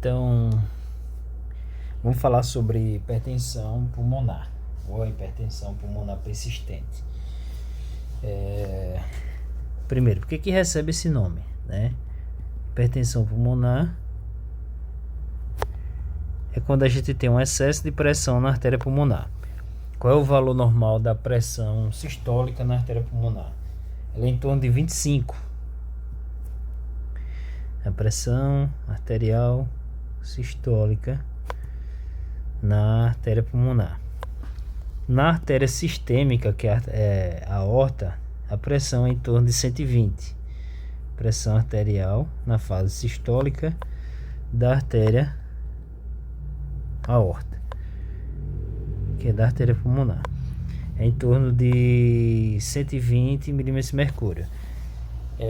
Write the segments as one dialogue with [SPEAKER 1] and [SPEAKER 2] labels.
[SPEAKER 1] Então, vamos falar sobre hipertensão pulmonar ou hipertensão pulmonar persistente. Primeiro, por que recebe esse nome, né? Hipertensão pulmonar é quando a gente tem um excesso de pressão na artéria pulmonar. Qual é o valor normal da pressão sistólica na artéria pulmonar? Ela é em torno de 25. A pressão arterial sistólica na artéria pulmonar. Na artéria sistêmica, que é a aorta, a pressão é em torno de 120. Pressão arterial na fase sistólica da artéria aorta, que é da artéria pulmonar, é em torno de 120 milímetros de mercúrio.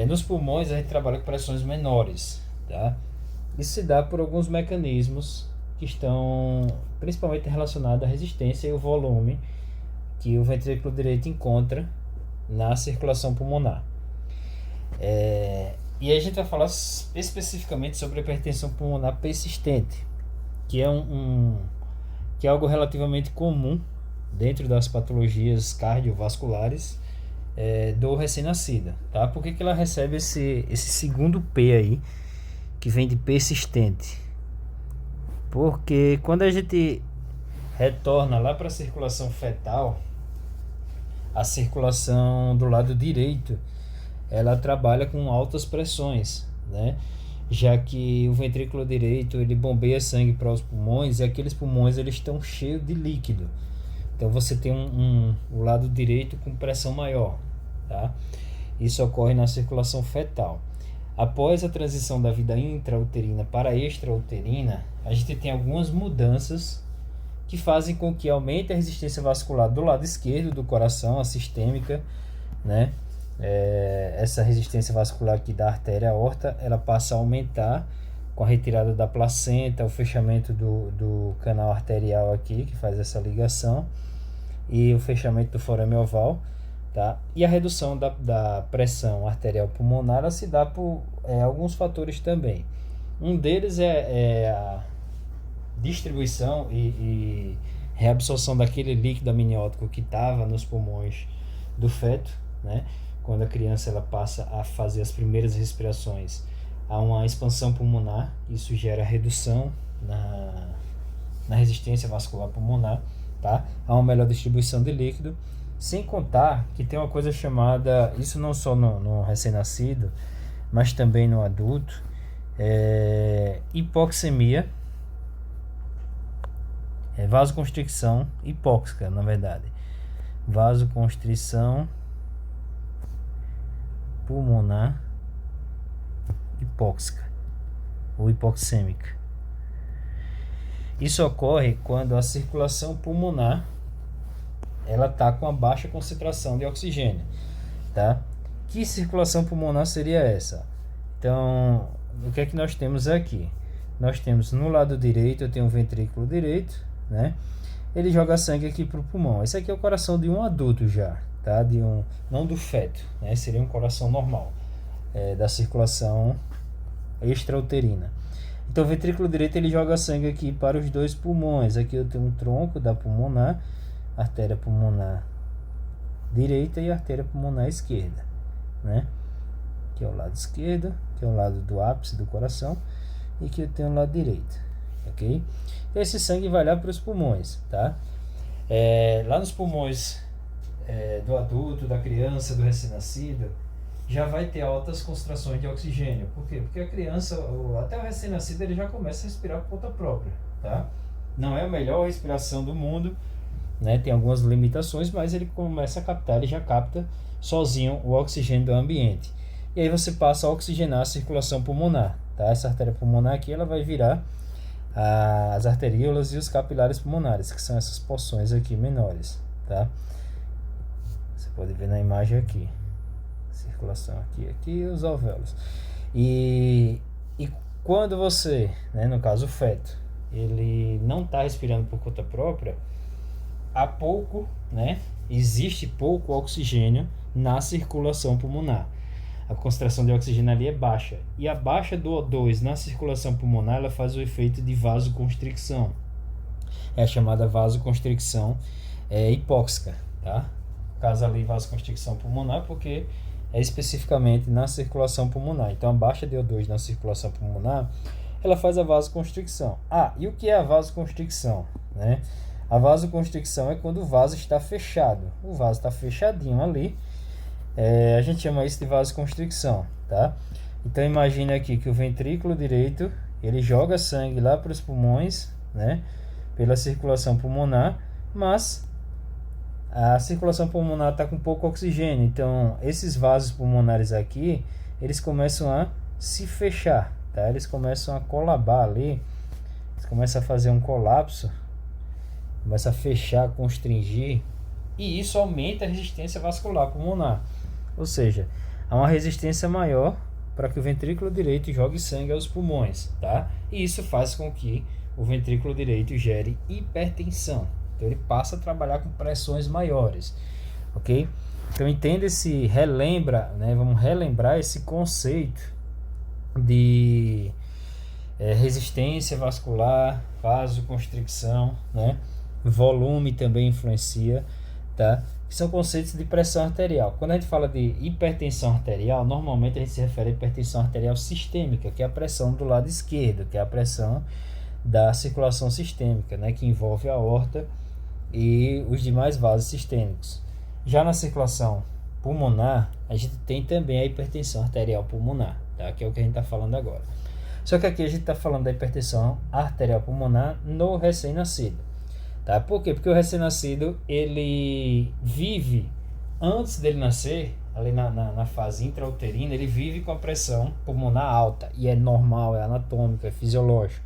[SPEAKER 1] Nos pulmões a gente trabalha com pressões menores, tá? Isso se dá por alguns mecanismos que estão principalmente relacionados à resistência e o volume que o ventrículo direito encontra na circulação pulmonar. E aí a gente vai falar especificamente sobre a hipertensão pulmonar persistente, que é que é algo relativamente comum dentro das patologias cardiovasculares do recém-nascido, tá? Por que ela recebe esse segundo P aí, que vem de persistente? Porque quando a gente retorna lá para a circulação fetal, a circulação do lado direito, ela trabalha com altas pressões, né? Já que o ventrículo direito ele bombeia sangue para os pulmões e aqueles pulmões eles estão cheios de líquido. Então você tem o lado direito com pressão maior, tá? Isso ocorre na circulação fetal. Após a transição da vida intrauterina para extrauterina, a gente tem algumas mudanças que fazem com que aumente a resistência vascular do lado esquerdo do coração, a sistêmica, né? Essa resistência vascular aqui da artéria aorta, ela passa a aumentar com a retirada da placenta, o fechamento do canal arterial aqui, que faz essa ligação, e o fechamento do forame oval, tá? E a redução da pressão arterial pulmonar, ela se dá por alguns fatores também. Um deles é a distribuição e reabsorção daquele líquido amniótico que estava nos pulmões do feto, né? Quando a criança ela passa a fazer as primeiras respirações, há uma expansão pulmonar, isso gera redução na resistência vascular pulmonar, tá? Há uma melhor distribuição de líquido, sem contar que tem uma coisa chamada, isso não só no recém-nascido, mas também no adulto, hipoxemia, vasoconstricção hipóxica, na verdade, vasoconstrição pulmonar hipóxica ou hipoxêmica. Isso ocorre quando a circulação pulmonar ela está com a baixa concentração de oxigênio, tá? Que circulação pulmonar seria essa? Então, o que é que nós temos aqui? Nós temos no lado direito, eu tenho um ventrículo direito, né? Ele joga sangue aqui para o pulmão. Esse aqui é o coração de um adulto já, tá? Não do feto, né? Seria um coração normal, da circulação extrauterina. Então o ventrículo direito ele joga sangue aqui para os dois pulmões. Aqui eu tenho um tronco da pulmonar, artéria pulmonar direita e artéria pulmonar esquerda, né? Aqui é o lado esquerdo, que é o lado do ápice do coração, e aqui eu tenho o lado direito, ok? Então esse sangue vai lá para os pulmões, tá? Lá nos pulmões do adulto, da criança, do recém-nascido, já vai ter altas concentrações de oxigênio. Por quê? Porque a criança, até o recém-nascido, ele já começa a respirar por conta própria, tá? Não é a melhor respiração do mundo, né? Tem algumas limitações, mas ele começa a captar, ele já capta sozinho o oxigênio do ambiente. E aí você passa a oxigenar a circulação pulmonar, tá? Essa artéria pulmonar aqui, ela vai virar as arteríolas e os capilares pulmonares, que são essas porções aqui menores, tá? Você pode ver na imagem aqui. Circulação aqui e os alvéolos. E quando você, né, no caso o feto, ele não está respirando por conta própria, há pouco, né, existe pouco oxigênio na circulação pulmonar. a concentração de oxigênio ali é baixa. E a baixa do O2 na circulação pulmonar, ela faz o efeito de vasoconstricção. É a chamada vasoconstricção hipóxica, tá? No caso ali, vasoconstricção pulmonar, porque é especificamente na circulação pulmonar. Então, a baixa de O2 na circulação pulmonar, ela faz a vasoconstricção. E o que é a vasoconstricção, né? A vasoconstricção é quando o vaso está fechado. O vaso está fechadinho ali. A gente chama isso de vasoconstricção, tá? Então, imagine aqui que o ventrículo direito, ele joga sangue lá para os pulmões, né? Pela circulação pulmonar, mas a circulação pulmonar está com pouco oxigênio. Então, esses vasos pulmonares aqui, eles começam a se fechar, tá? Eles começam a colabar ali, eles começam a fazer um colapso, começa a fechar, constringir, e isso aumenta a resistência vascular pulmonar. Ou seja, há uma resistência maior para que o ventrículo direito jogue sangue aos pulmões, tá? E isso faz com que o ventrículo direito gere hipertensão. Então ele passa a trabalhar com pressões maiores, ok? Então relembra, né? Vamos relembrar esse conceito de resistência vascular, vasoconstricção, né? Volume também influencia, tá? Que são conceitos de pressão arterial. Quando a gente fala de hipertensão arterial, normalmente a gente se refere à hipertensão arterial sistêmica, que é a pressão do lado esquerdo, que é a pressão da circulação sistêmica, né? Que envolve a aorta e os demais vasos sistêmicos. Já na circulação pulmonar, a gente tem também a hipertensão arterial pulmonar, tá? Que é o que a gente está falando agora. Só que aqui a gente está falando da hipertensão arterial pulmonar no recém-nascido, tá? Por quê? Porque o recém-nascido, ele vive, antes dele nascer, ali na fase intrauterina, ele vive com a pressão pulmonar alta, e é normal, é anatômico, é fisiológico.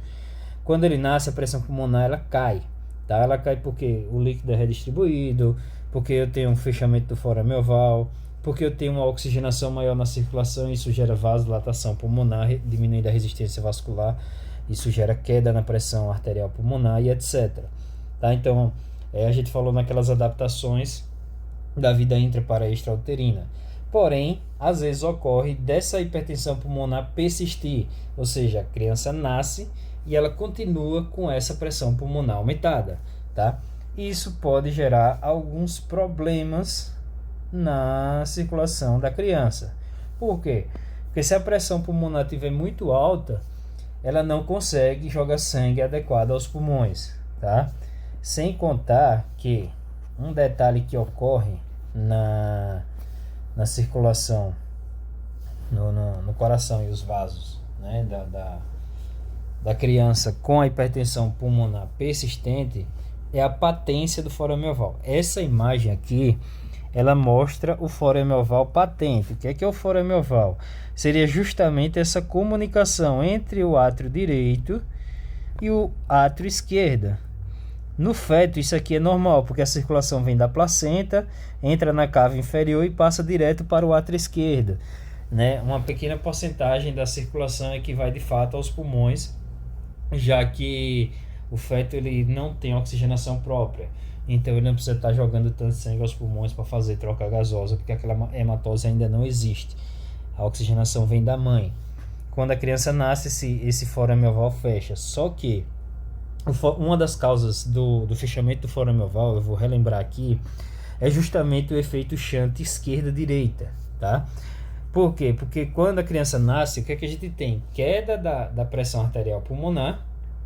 [SPEAKER 1] Quando ele nasce, a pressão pulmonar ela cai, tá? Ela cai porque o líquido é redistribuído, porque eu tenho um fechamento do forame oval, porque eu tenho uma oxigenação maior na circulação, e isso gera vasodilatação pulmonar, diminuindo a resistência vascular, isso gera queda na pressão arterial pulmonar e etc. Tá? Então, a gente falou naquelas adaptações da vida intra para extrauterina. Porém, às vezes ocorre dessa hipertensão pulmonar persistir, ou seja, a criança nasce e ela continua com essa pressão pulmonar aumentada, tá? Isso pode gerar alguns problemas na circulação da criança. Por quê? Porque se a pressão pulmonar estiver muito alta, ela não consegue jogar sangue adequado aos pulmões, tá? Sem contar que um detalhe que ocorre na circulação no coração e os vasos, né, da criança com a hipertensão pulmonar persistente é a patência do forame oval. Essa imagem aqui, ela mostra o forame oval patente. O que é o forame oval? Seria justamente essa comunicação entre o átrio direito e o átrio esquerdo. No feto, isso aqui é normal, porque a circulação vem da placenta, entra na cava inferior e passa direto para o átrio esquerdo, né? Uma pequena porcentagem da circulação é que vai de fato aos pulmões, já que o feto ele não tem oxigenação própria, então ele não precisa estar jogando tanto sangue aos pulmões para fazer troca gasosa, porque aquela hematose ainda não existe. A oxigenação vem da mãe. Quando a criança nasce, esse forame oval fecha. Só que uma das causas do fechamento do forame oval, eu vou relembrar aqui, é justamente o efeito shunt esquerda-direita, tá? Por quê? Porque quando a criança nasce, o que é que a gente tem? Queda da pressão arterial pulmonar,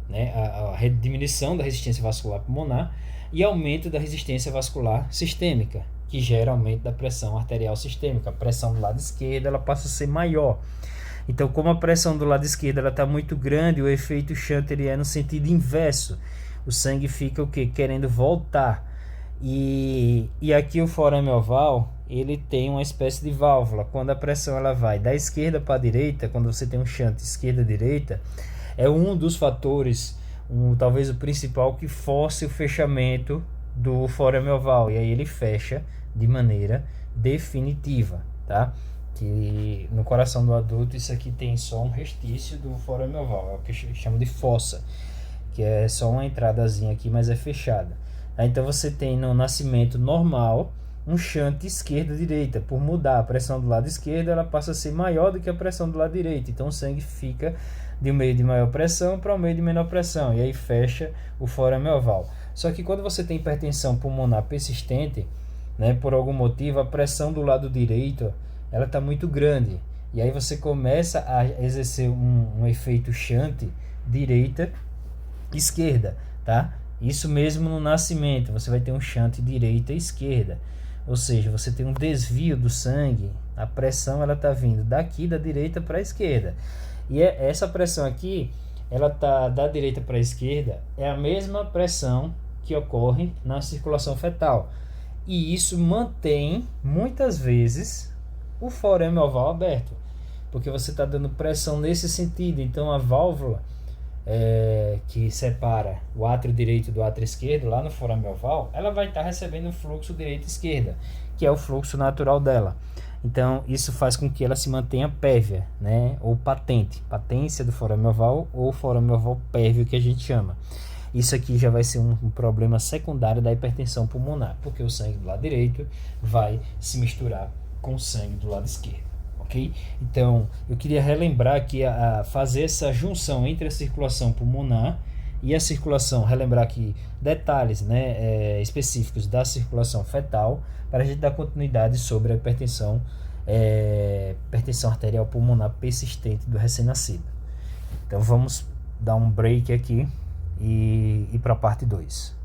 [SPEAKER 1] né? A diminuição da resistência vascular pulmonar e aumento da resistência vascular sistêmica, que gera aumento da pressão arterial sistêmica. A pressão do lado esquerdo ela passa a ser maior. Então, como a pressão do lado esquerdo está muito grande, o efeito shunt ele é no sentido inverso. O sangue fica o quê? Querendo voltar. E aqui o forame oval ele tem uma espécie de válvula. Quando a pressão ela vai da esquerda para a direita, quando você tem um shunt esquerda-direita, é um dos fatores, talvez o principal, que force o fechamento do forame oval. E aí ele fecha de maneira definitiva, tá? Que no coração do adulto isso aqui tem só um restício do forame oval, é o que chama de fossa, que é só uma entradazinha aqui, mas é fechada. Então você tem no nascimento normal, um shunt esquerda-direita. Por mudar a pressão do lado esquerdo, ela passa a ser maior do que a pressão do lado direito. Então o sangue fica de um meio de maior pressão para um meio de menor pressão, e aí fecha o forame oval. Só que quando você tem hipertensão pulmonar persistente, né, por algum motivo, a pressão do lado direito ela está muito grande, e aí você começa a exercer um efeito shunt direita-esquerda, tá? Isso mesmo no nascimento, você vai ter um shunt direita e esquerda, ou seja, você tem um desvio do sangue, a pressão ela está vindo daqui da direita para a esquerda, e essa pressão aqui, ela tá da direita para a esquerda, é a mesma pressão que ocorre na circulação fetal, e isso mantém muitas vezes o forame oval aberto, porque você está dando pressão nesse sentido. Então a válvula que separa o átrio direito do átrio esquerdo lá no forame oval, ela vai estar recebendo o fluxo direita e esquerda, que é o fluxo natural dela. Então isso faz com que ela se mantenha pérvia, né? Ou patência do forame oval, ou forame oval pérvio, que a gente chama. Isso aqui já vai ser um problema secundário da hipertensão pulmonar, porque o sangue do lado direito vai se misturar com o sangue do lado esquerdo. Okay? Então, eu queria relembrar aqui fazer essa junção entre a circulação pulmonar e a circulação, relembrar aqui detalhes, né, específicos da circulação fetal, para a gente dar continuidade sobre a hipertensão arterial pulmonar persistente do recém-nascido. Então, vamos dar um break aqui e para a parte 2.